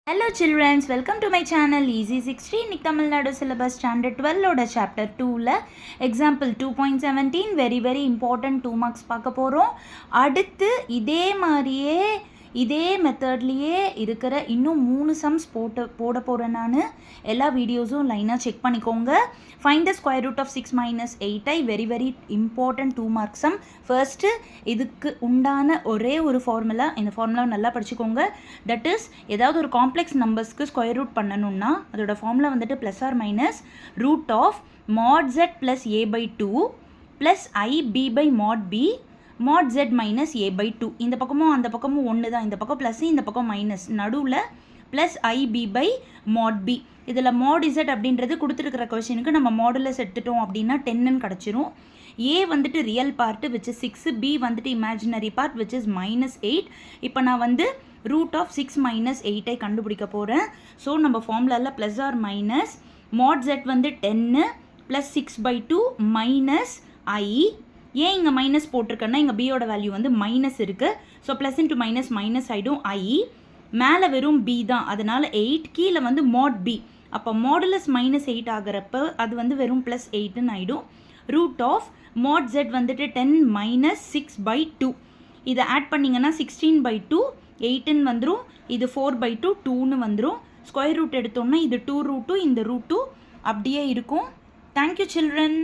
Hello children, welcome to my channel Easy 60. இன்னைக்கு Tamil Nadu syllabus standard 12 ஓட chapter 2ல example 2.17 very important 2 marks பார்க்க போறோம். அடுத்து இதே மாதிரியே இதே மெத்தட்லயே இருக்கிற இன்னும் 3 sums போட போறேன் நான். எல்லா வீடியோஸும் லைனா செக் பண்ணிக்கோங்க. Find the square root of 6 minus 8 very important 2 mark sum. First இதுக்கு உண்டான ஒரே ஒரு ஃபார்முலா, இந்த ஃபார்முலா நல்லா படிச்சுக்கோங்க. தட் இஸ் ஏதாவது ஒரு காம்ப்ளெக்ஸ் நம்பர்ஸ்க்கு ஸ்கொயர் ரூட் பண்ணணும்னா அதோட ஃபார்முலா வந்துட்டு plus or minus root of mod z plus a by 2 plus ib by mod b mod z minus a by 2. இந்த பக்கமும் அந்த பக்கமும் ஒன்று தான். இந்த பக்கம் ப்ளஸ், இந்த பக்கம் மைனஸ், நடுவில் plus ib by mod b. இதில் mod z அப்படின்றது கொடுத்துருக்கிற கொஷனுக்கு நம்ம மாடுலஸ் எடுத்துட்டோம் அப்படின்னா 10ன்னு கிடச்சிரும். a வந்துட்டு real part which is 6, b வந்துட்டு imaginary part which is minus 8. இப்போ நான் வந்து ரூட் ஆஃப் 6 மைனஸ் 8ஐ கண்டுபிடிக்க போகிறேன். ஸோ நம்ம ஃபார்முலாவில் plus or minus mod z வந்து 10 ப்ளஸ் 6 by 2 மைனஸ் i. ஏன் இங்கே மைனஸ் போட்டிருக்கேன்னா இங்கே பியோட வேல்யூ வந்து மைனஸ் இருக்குது. So plus into minus minus ஆகிடும் i. மேலே வெறும் b தான், அதனால் 8, கீழே வந்து mod b. அப்போ மாடுலஸ் மைனஸ் 8 ஆகிறப்ப அது வந்து வெறும் ப்ளஸ் 8ன்னு ஆகிடும். ரூட் ஆஃப் mod z வந்துட்டு 10 மைனஸ் 6 by 2. இதை ஆட் பண்ணிங்கன்னா 16 by 2 8ன்னு வந்துடும். இது 4 by 2 2ன்னு வந்துடும். ஸ்கொயர் ரூட் எடுத்தோம்னா இது 2 ரூட் 2, இந்த ரூட் 2 அப்படியே இருக்கும். Thank you children.